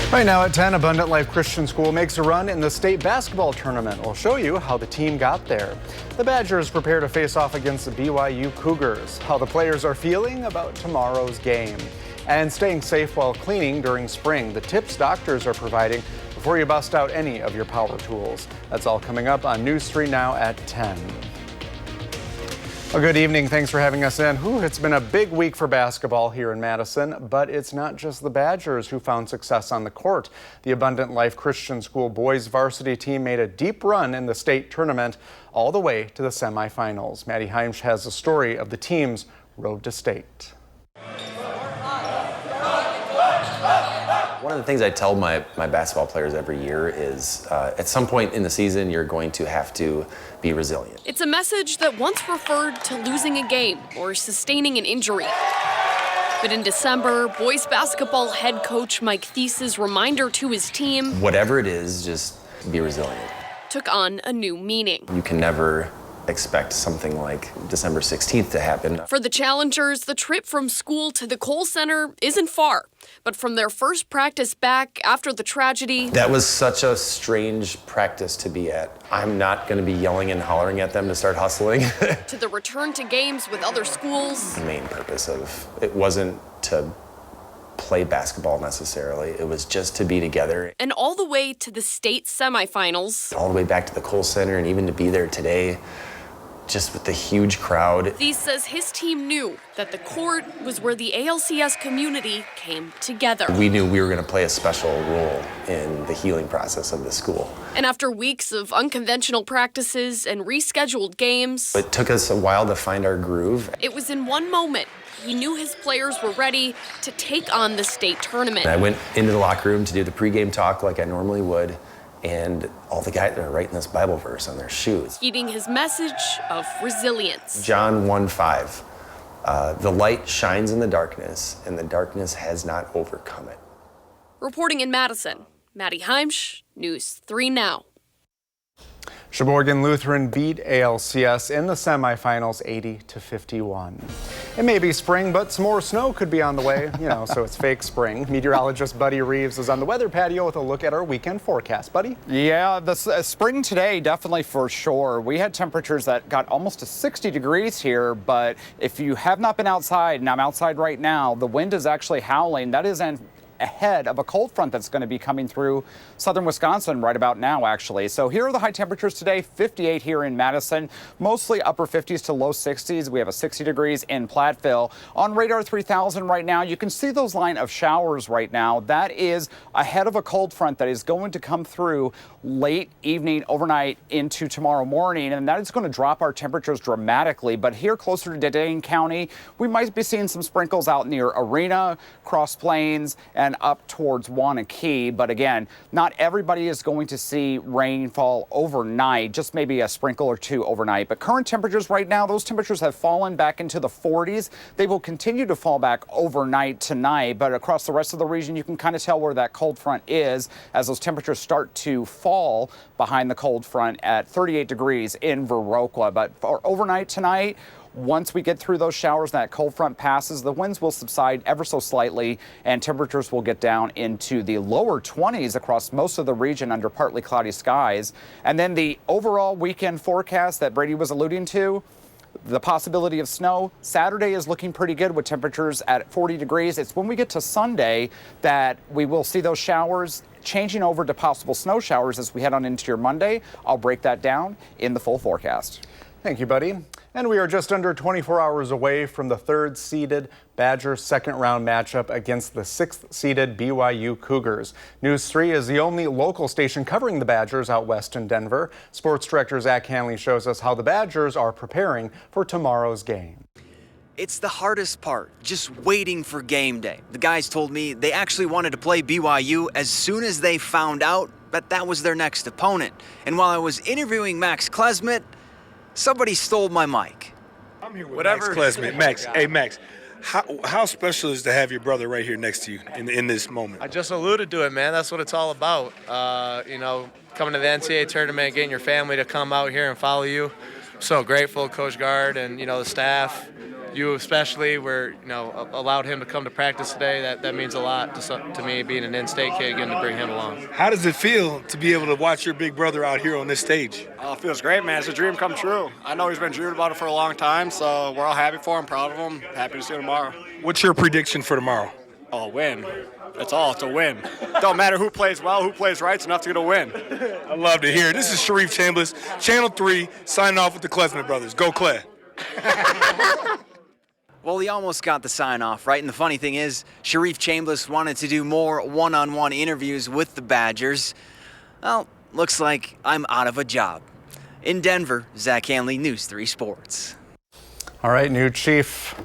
Right now at 10, Abundant Life Christian School makes a run in the state basketball tournament. We'll show you how the team got there. The Badgers prepare to face off against the BYU Cougars, how the players are feeling about tomorrow's game, and staying safe while cleaning during spring, the tips doctors are providing before you bust out any of your power tools. That's all coming up on News 3 Now at 10. Well, good evening. Thanks for having us in. It's been a big week for basketball here in Madison, but it's not just the Badgers who found success on the court. The Abundant Life Christian School boys varsity team made a deep run in the state tournament all the way to the semifinals. Maddie Heimsch has a story of the team's road to state. One of the things I tell my basketball players every year is at some point in the season, you're going to have to be resilient. It's a message that once referred to losing a game or sustaining an injury. But in December, boys basketball head coach Mike Thies's reminder to his team, whatever it is, just be resilient, took on a new meaning. You can never expect something like December 16th to happen. For the challengers, the trip from school to the Kohl Center isn't far, but from their first practice back after the tragedy. That was such a strange practice to be at. I'm not going to be yelling and hollering at them to start hustling. To the return to games with other schools. The main purpose of it wasn't to play basketball necessarily. It was just to be together. And all the way to the state semifinals. All the way back to the Kohl Center and even to be there today. Just with the huge crowd. Thies says his team knew that the court was where the ALCS community came together. We knew we were going to play a special role in the healing process of the school. And after weeks of unconventional practices and rescheduled games, it took us a while to find our groove. It was in one moment he knew his players were ready to take on the state tournament. I went into the locker room to do the pregame talk like I normally would. And all the guys are writing this Bible verse on their shoes. Heeding his message of resilience. John 1:5. The light shines in the darkness, and the darkness has not overcome it. Reporting in Madison, Maddie Heimsch, News 3 Now. Sheboygan Lutheran beat ALCS in the semifinals 80-51. It may be spring, but some more snow could be on the way, so it's fake spring. Meteorologist Buddy Reeves is on the weather patio with a look at our weekend forecast. Buddy? Yeah, the spring today, definitely for sure. We had temperatures that got almost to 60 degrees here, but if you have not been outside, and I'm outside right now, the wind is actually howling. That is ahead of a cold front that's going to be coming through southern Wisconsin right about now, actually. So here are the high temperatures today. 58 here in Madison, mostly upper 50s to low 60s. We have a 60 degrees in Platteville. On radar 3000 right now, you can see those line of showers right now. That is ahead of a cold front that is going to come through late evening, overnight into tomorrow morning, and that is going to drop our temperatures dramatically. But here closer to Dane County, we might be seeing some sprinkles out near Arena, Cross Plains, and up towards Wanakee. But again, not everybody is going to see rainfall overnight, just maybe a sprinkle or two overnight. But current temperatures right now, those temperatures have fallen back into the 40s. They will continue to fall back overnight tonight, but across the rest of the region, you can kind of tell where that cold front is as those temperatures start to fall behind the cold front at 38 degrees in Viroqua. But for overnight tonight, once we get through those showers and that cold front passes, the winds will subside ever so slightly and temperatures will get down into the lower 20s across most of the region under partly cloudy skies. And then the overall weekend forecast that Brady was alluding to, the possibility of snow. Saturday is looking pretty good with temperatures at 40 degrees. It's when we get to Sunday that we will see those showers changing over to possible snow showers as we head on into your Monday. I'll break that down in the full forecast. Thank you, buddy. And we are just under 24 hours away from the third-seeded Badgers second-round matchup against the sixth-seeded BYU Cougars. News 3 is the only local station covering the Badgers out west in Denver. Sports director Zach Hanley shows us how the Badgers are preparing for tomorrow's game. It's the hardest part, just waiting for game day. The guys told me they actually wanted to play BYU as soon as they found out that was their next opponent. And while I was interviewing Max Klesmit, somebody stole my mic. I'm here with Max Klesmit. Max, hey Max, how special is to have your brother right here next to you in this moment? I just alluded to it, man. That's what it's all about. Coming to the NCAA tournament, getting your family to come out here and follow you. I'm so grateful, Coach Guard and the staff. you especially were, allowed him to come to practice today. That means a lot to me, being an in-state kid, getting to bring him along. How does it feel to be able to watch your big brother out here on this stage? Oh, it feels great, man. It's a dream come true. I know he's been dreaming about it for a long time, so we're all happy for him, proud of him, happy to see him tomorrow. What's your prediction for tomorrow? Oh, win. That's all. It's a win. Don't matter who plays well, who plays right. It's enough to get a win. I love to hear it. This is Sharif Chambliss, Channel 3, signing off with the Klesman brothers. Go Clay. Well, he almost got the sign off, right? And the funny thing is, Sharif Chambliss wanted to do more one-on-one interviews with the Badgers. Well, looks like I'm out of a job. In Denver, Zach Hanley, News 3 Sports. All right, new chief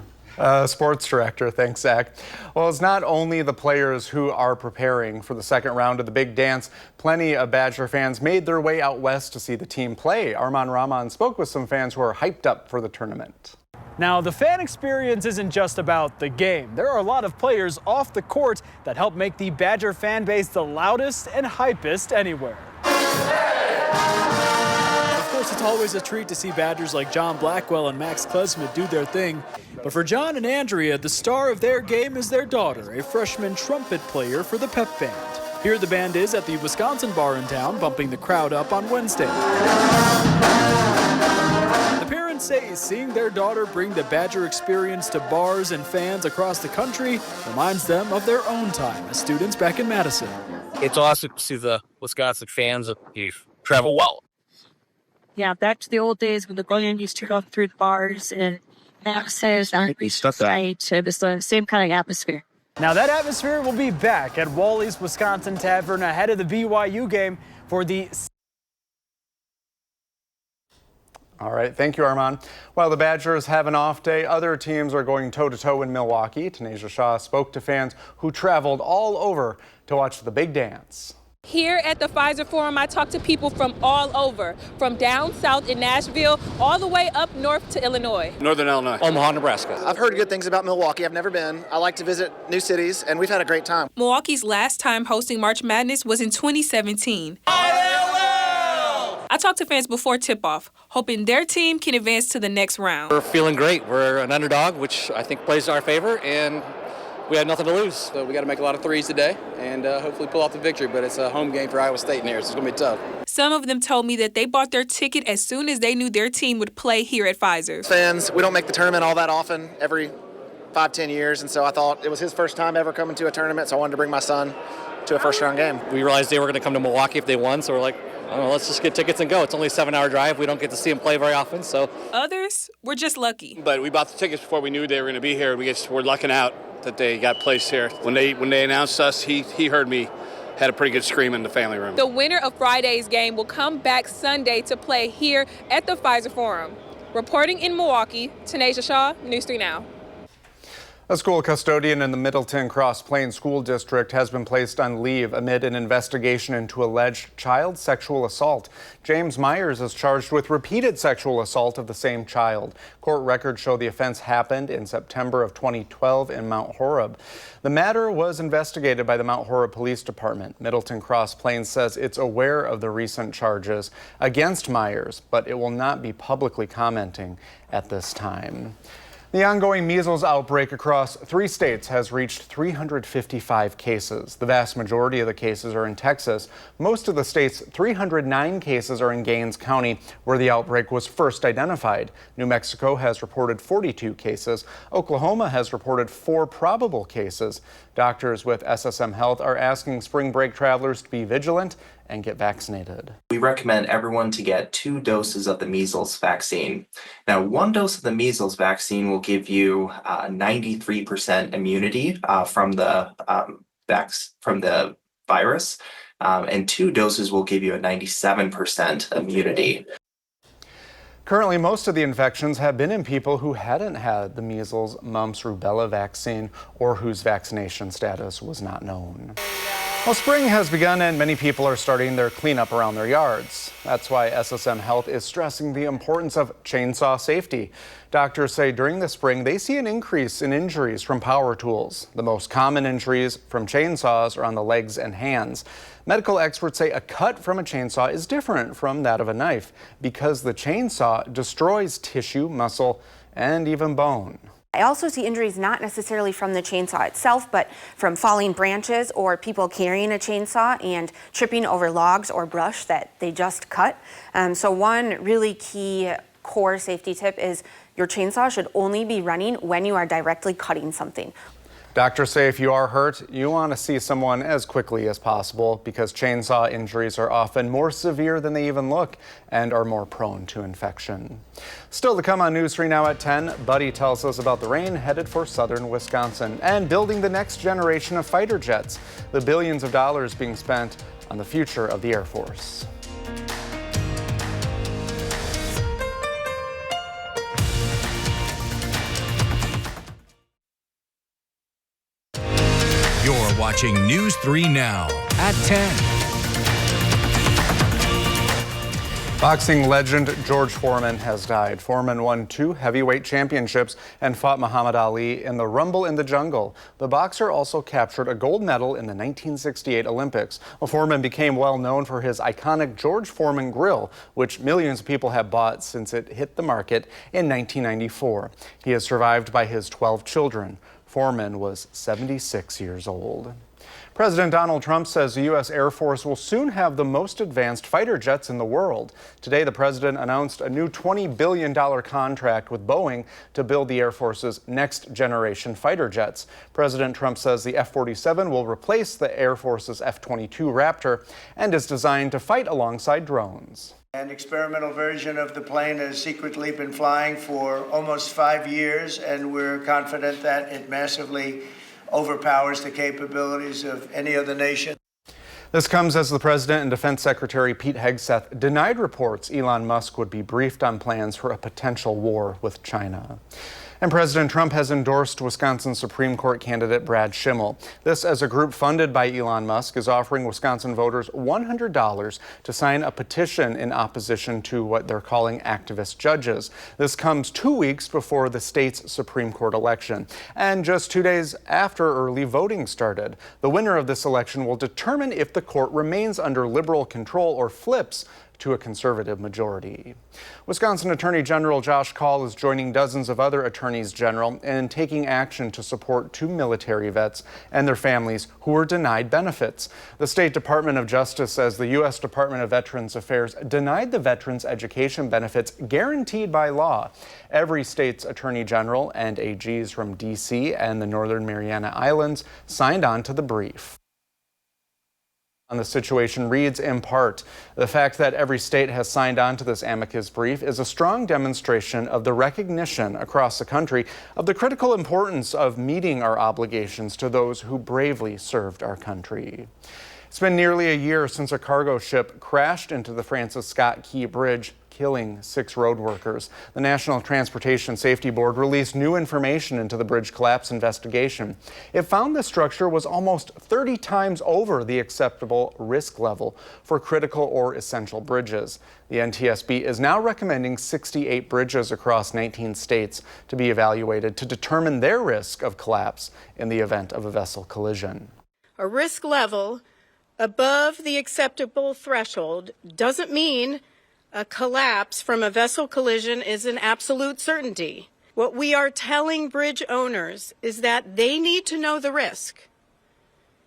sports director. Thanks, Zach. Well, it's not only the players who are preparing for the second round of the big dance. Plenty of Badger fans made their way out west to see the team play. Arman Rahman spoke with some fans who are hyped up for the tournament. Now, the fan experience isn't just about the game. There are a lot of players off the court that help make the Badger fan base the loudest and hypest anywhere. Of course, it's always a treat to see Badgers like John Blackwell and Max Klesman do their thing. But for John and Andrea, the star of their game is their daughter, a freshman trumpet player for the pep band. Here the band is at the Wisconsin bar in town, bumping the crowd up on Wednesday. The parents say seeing their daughter bring the Badger experience to bars and fans across the country reminds them of their own time as students back in Madison. It's awesome to see the Wisconsin fans travel well. Yeah, back to the old days when the band used to go through the bars and Madison and right. So it's the same kind of atmosphere. Now that atmosphere will be back at Wally's Wisconsin Tavern ahead of the BYU game for the... All right, thank you, Arman. While the Badgers have an off day, other teams are going toe-to-toe in Milwaukee. Tanisha Shaw spoke to fans who traveled all over to watch the big dance. Here at the Pfizer Forum, I talked to people from all over, from down south in Nashville, all the way up north to Illinois. Northern Illinois. Omaha, Nebraska. I've heard good things about Milwaukee. I've never been. I like to visit new cities, and we've had a great time. Milwaukee's last time hosting March Madness was in 2017. I talked to fans before tip-off, hoping their team can advance to the next round. We're feeling great. We're an underdog, which I think plays to our favor, and we had nothing to lose. So we got to make a lot of threes today and hopefully pull off the victory, but it's a home game for Iowa State in here, so it's going to be tough. Some of them told me that they bought their ticket as soon as they knew their team would play here at Pfizer. Fans, we don't make the tournament all that often, every 5-10 years, and so I thought it was his first time ever coming to a tournament, so I wanted to bring my son to a first-round game. We realized they were going to come to Milwaukee if they won, so we're like, let's just get tickets and go. It's only a 7-hour drive. We don't get to see them play very often, so. Others were just lucky. But we bought the tickets before we knew they were going to be here. We're lucking out that they got placed here. When they announced us, he heard me, had a pretty good scream in the family room. The winner of Friday's game will come back Sunday to play here at the Pfizer Forum. Reporting in Milwaukee, Tanisha Shaw, News 3 Now. A school custodian in the Middleton Cross Plains School District has been placed on leave amid an investigation into alleged child sexual assault. James Myers is charged with repeated sexual assault of the same child. Court records show the offense happened in September of 2012 in Mount Horeb. The matter was investigated by the Mount Horeb Police Department. Middleton Cross Plains says it's aware of the recent charges against Myers, but it will not be publicly commenting at this time. The ongoing measles outbreak across 3 states has reached 355 cases. The vast majority of the cases are in Texas. Most of the state's 309 cases are in Gaines County, where the outbreak was first identified. New Mexico has reported 42 cases. Oklahoma has reported 4 probable cases. Doctors with SSM Health are asking spring break travelers to be vigilant and get vaccinated. We recommend everyone to get 2 doses of the measles vaccine. Now, 1 dose of the measles vaccine will give you 93% immunity from the virus, and 2 doses will give you a 97% immunity. Currently, most of the infections have been in people who hadn't had the measles, mumps, rubella vaccine or whose vaccination status was not known. Well, spring has begun and many people are starting their cleanup around their yards. That's why SSM Health is stressing the importance of chainsaw safety. Doctors say during the spring they see an increase in injuries from power tools. The most common injuries from chainsaws are on the legs and hands. Medical experts say a cut from a chainsaw is different from that of a knife because the chainsaw destroys tissue, muscle, and even bone. I also see injuries not necessarily from the chainsaw itself, but from falling branches or people carrying a chainsaw and tripping over logs or brush that they just cut. So one really key core safety tip is your chainsaw should only be running when you are directly cutting something. Doctors say if you are hurt, you want to see someone as quickly as possible because chainsaw injuries are often more severe than they even look and are more prone to infection. Still to come on News 3 Now at 10, Buddy tells us about the rain headed for southern Wisconsin and building the next generation of fighter jets, the billions of dollars being spent on the future of the Air Force. You're watching News 3 Now at 10. Boxing legend George Foreman has died. Foreman won 2 heavyweight championships and fought Muhammad Ali in the Rumble in the Jungle. The boxer also captured a gold medal in the 1968 Olympics. Foreman became well known for his iconic George Foreman grill, which millions of people have bought since it hit the market in 1994. He is survived by his 12 children. Foreman was 76 years old. President Donald Trump says the U.S. Air Force will soon have the most advanced fighter jets in the world. Today, the president announced a new $20 billion contract with Boeing to build the Air Force's next generation fighter jets. President Trump says the F-47 will replace the Air Force's F-22 Raptor and is designed to fight alongside drones. An experimental version of the plane has secretly been flying for almost 5 years, and we're confident that it massively overpowers the capabilities of any other nation. This comes as the President and Defense Secretary Pete Hegseth denied reports Elon Musk would be briefed on plans for a potential war with China. And President Trump has endorsed Wisconsin Supreme Court candidate Brad Schimmel. This, as a group funded by Elon Musk, is offering Wisconsin voters $100 to sign a petition in opposition to what they're calling activist judges. This comes 2 weeks before the state's Supreme Court election, and just 2 days after early voting started. The winner of this election will determine if the court remains under liberal control or flips to a conservative majority. Wisconsin Attorney General Josh Kaul is joining dozens of other attorneys general in taking action to support 2 military vets and their families who were denied benefits. The State Department of Justice says the U.S. Department of Veterans Affairs denied the veterans' education benefits guaranteed by law. Every state's attorney general and AGs from D.C. and the Northern Mariana Islands signed on to the brief. On the situation reads, in part, the fact that every state has signed on to this amicus brief is a strong demonstration of the recognition across the country of the critical importance of meeting our obligations to those who bravely served our country. It's been nearly a year since a cargo ship crashed into the Francis Scott Key Bridge, killing 6 road workers. The National Transportation Safety Board released new information into the bridge collapse investigation. It found the structure was almost 30 times over the acceptable risk level for critical or essential bridges. The NTSB is now recommending 68 bridges across 19 states to be evaluated to determine their risk of collapse in the event of a vessel collision. A risk level above the acceptable threshold doesn't mean a collapse from a vessel collision is an absolute certainty. What we are telling bridge owners is that they need to know the risk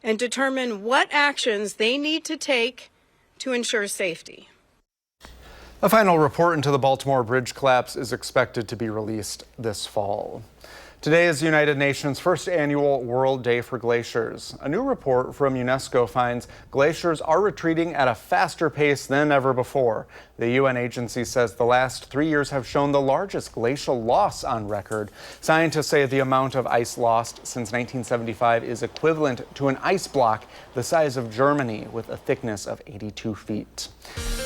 and determine what actions they need to take to ensure safety. A final report into the Baltimore bridge collapse is expected to be released this fall. Today is the United Nations' first annual World Day for Glaciers. A new report from UNESCO finds glaciers are retreating at a faster pace than ever before. The UN agency says the last 3 years have shown the largest glacial loss on record. Scientists say the amount of ice lost since 1975 is equivalent to an ice block the size of Germany with a thickness of 82 feet.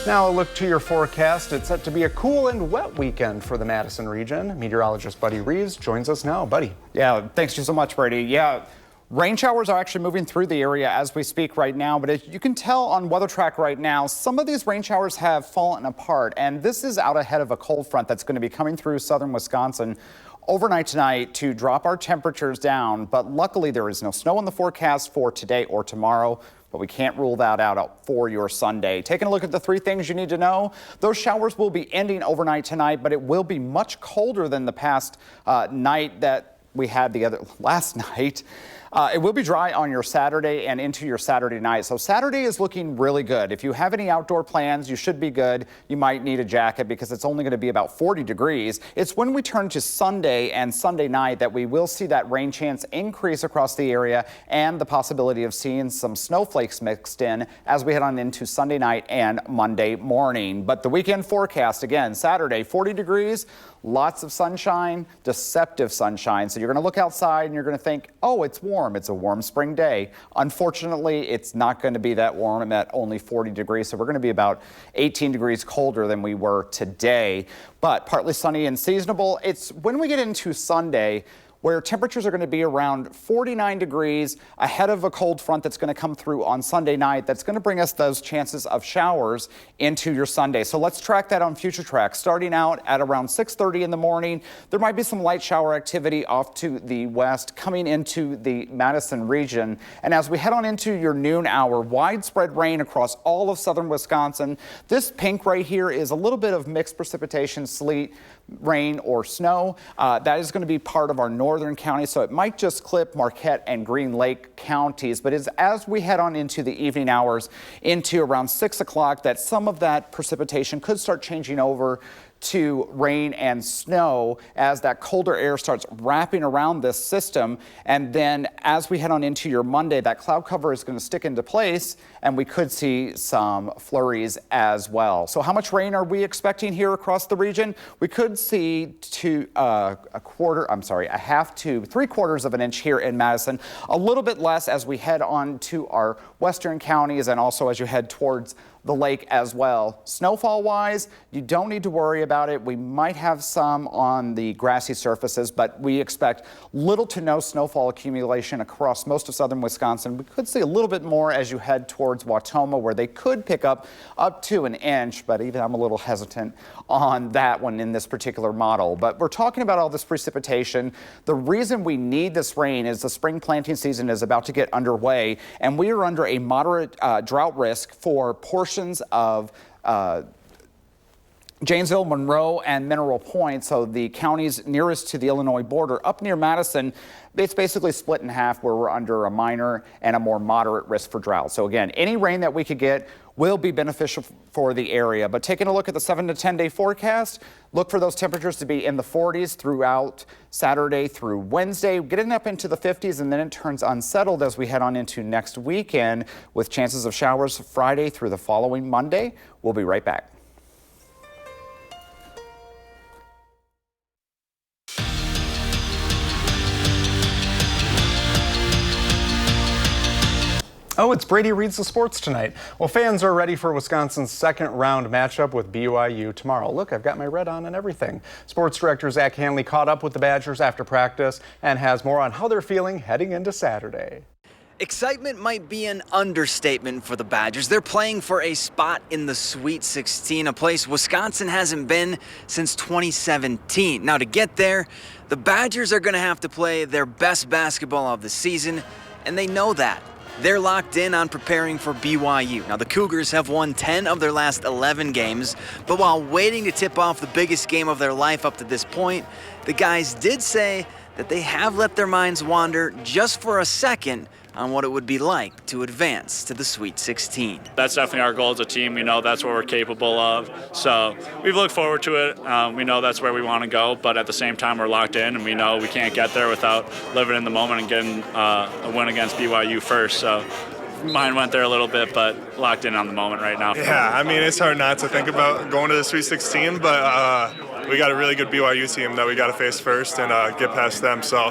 Now a look to your forecast. It's set to be a cool and wet weekend for the Madison region. Meteorologist Buddy Reeves joins us now. Buddy. Yeah, thanks you so much, Brady. Yeah, rain showers are actually moving through the area as we speak right now, but as you can tell on Weather Track right now, some of these rain showers have fallen apart, and this is out ahead of a cold front that's going to be coming through southern Wisconsin overnight tonight to drop our temperatures down, but luckily there is no snow in the forecast for today or tomorrow. but we can't rule that out for your Sunday. Taking a look at the 3 things you need to know. Those showers will be ending overnight tonight, but it will be much colder than the past night that we had last night. It will be dry on your Saturday and into your Saturday night. So Saturday is looking really good. If you have any outdoor plans, you should be good. You might need a jacket because it's only going to be about 40 degrees. It's when we turn to Sunday and Sunday night that we will see that rain chance increase across the area and the possibility of seeing some snowflakes mixed in as we head on into Sunday night and Monday morning. But the weekend forecast, again, Saturday, 40 degrees. Lots of sunshine, deceptive sunshine. So you're going to look outside and you're going to think, oh, it's warm. It's a warm spring day. Unfortunately, it's not going to be that warm at only 40 degrees. So we're going to be about 18 degrees colder than we were today. But partly sunny and seasonable. It's when we get into Sunday where temperatures are going to be around 49 degrees ahead of a cold front that's going to come through on Sunday night. That's going to bring us those chances of showers into your Sunday. So let's track that on Future Track. Starting out at around 6:30 in the morning, there might be some light shower activity off to the west coming into the Madison region. And as we head on into your noon hour, widespread rain across all of southern Wisconsin. This pink right here is a little bit of mixed precipitation, sleet, rain, or snow. That is going to be part of our northern counties, so it might just clip Marquette and Green Lake counties. But as we head on into the evening hours, into around 6 o'clock, that some of that precipitation could start changing over to rain and snow as that colder air starts wrapping around this system. And then as we head on into your Monday, that cloud cover is going to stick into place and we could see some flurries as well. So how much rain are we expecting here across the region? We could see a half to 3/4 of an inch here in Madison, a little bit less as we head on to our western counties and also as you head towards the lake as well. Snowfall wise, you don't need to worry about it. We might have some on the grassy surfaces, but we expect little to no snowfall accumulation across most of southern Wisconsin. We could see a little bit more as you head towards Wautoma, where they could pick up to an inch, but even I'm a little hesitant on that one in this particular model. But we're talking about all this precipitation. The reason we need this rain is the spring planting season is about to get underway, and we are under a moderate drought risk for portions of Janesville, Monroe, and Mineral Point, so the counties nearest to the Illinois border. Up near Madison, it's basically split in half where we're under a minor and a more moderate risk for drought. So again, any rain that we could get will be beneficial for the area. But taking a look at the 7 to 10 day forecast, look for those temperatures to be in the 40s throughout Saturday through Wednesday, getting up into the 50s, and then it turns unsettled as we head on into next weekend with chances of showers Friday through the following Monday. We'll be right back. Oh, it's Brady Reads the Sports tonight. Well, fans are ready for Wisconsin's second round matchup with BYU tomorrow. Look, I've got my red on and everything. Sports director Zach Hanley caught up with the Badgers after practice and has more on how they're feeling heading into Saturday. Excitement might be an understatement for the Badgers. They're playing for a spot in the Sweet 16, a place Wisconsin hasn't been since 2017. Now, to get there, the Badgers are going to have to play their best basketball of the season, and they know that. They're locked in on preparing for BYU. Now, the Cougars have won 10 of their last 11 games, but while waiting to tip off the biggest game of their life up to this point, the guys did say that they have let their minds wander just for a second on what it would be like to advance to the Sweet 16. That's definitely our goal as a team. We know that's what we're capable of. So we've looked forward to it. We know that's where we want to go, but at the same time, we're locked in, and we know we can't get there without living in the moment and getting a win against BYU first. So mine went there a little bit, but locked in on the moment right now. Yeah, I mean, it's hard not to think about going to the Sweet 16, but we got a really good BYU team that we got to face first and get past them. So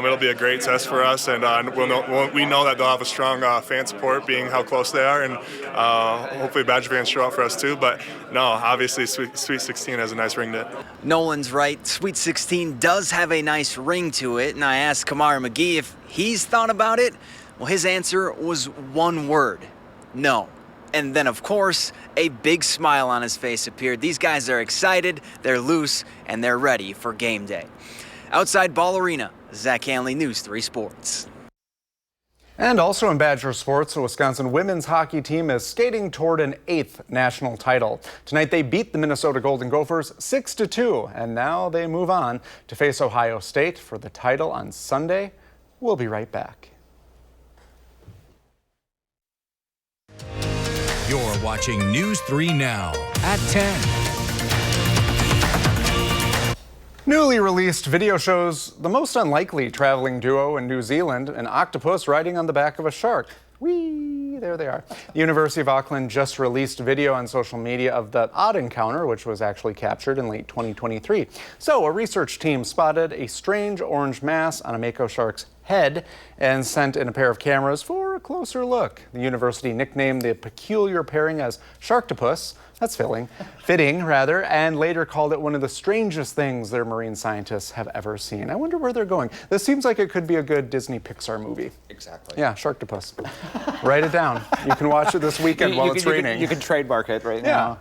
it'll be a great test for us, and we know that they'll have a strong fan support, being how close they are, and hopefully Badger fans show up for us too. But no, obviously Sweet 16 has a nice ring to it. Nolan's right. Sweet 16 does have a nice ring to it, and I asked Kamara McGee if he's thought about it. Well, his answer was one word: no. And then, of course, a big smile on his face appeared. These guys are excited, they're loose, and they're ready for game day. Outside Ball Arena, Zach Hanley, News 3 Sports. And also in Badger sports, the Wisconsin women's hockey team is skating toward an 8th national title. Tonight they beat the Minnesota Golden Gophers 6-2, and now they move on to face Ohio State for the title on Sunday. We'll be right back. You're watching News 3 Now at 10. Newly released video shows the most unlikely traveling duo in New Zealand, an octopus riding on the back of a shark. Whee! There they are. The University of Auckland just released video on social media of the odd encounter, which was actually captured in late 2023. So a research team spotted a strange orange mass on a mako shark's head and sent in a pair of cameras for a closer look. The university nicknamed the peculiar pairing as Sharktopus. That's fitting, and later called it one of the strangest things their marine scientists have ever seen. I wonder where they're going. This seems like it could be a good Disney Pixar movie. Exactly. Yeah, Sharktopus. Write it down. You can watch it this weekend while it's raining. You can trademark it right now.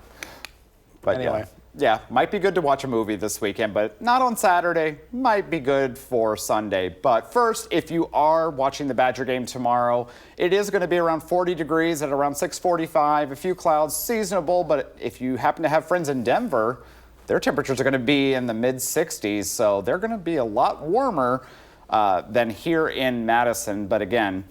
But anyway. Yeah, might be good to watch a movie this weekend, but not on Saturday. Might be good for Sunday. But first, if you are watching the Badger game tomorrow, it is going to be around 40 degrees at around 6:45. A few clouds, seasonable, but if you happen to have friends in Denver, their temperatures are going to be in the mid-60s, so they're going to be a lot warmer than here in Madison. But again,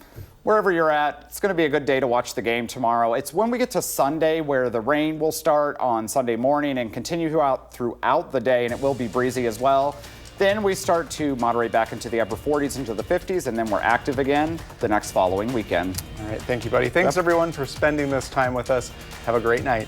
wherever you're at, it's going to be a good day to watch the game tomorrow. It's when we get to Sunday where the rain will start on Sunday morning and continue throughout the day, and it will be breezy as well. Then we start to moderate back into the upper 40s, into the 50s, and then we're active again the next following weekend. All right, thank you, buddy. Thanks, everyone, for spending this time with us. Have a great night.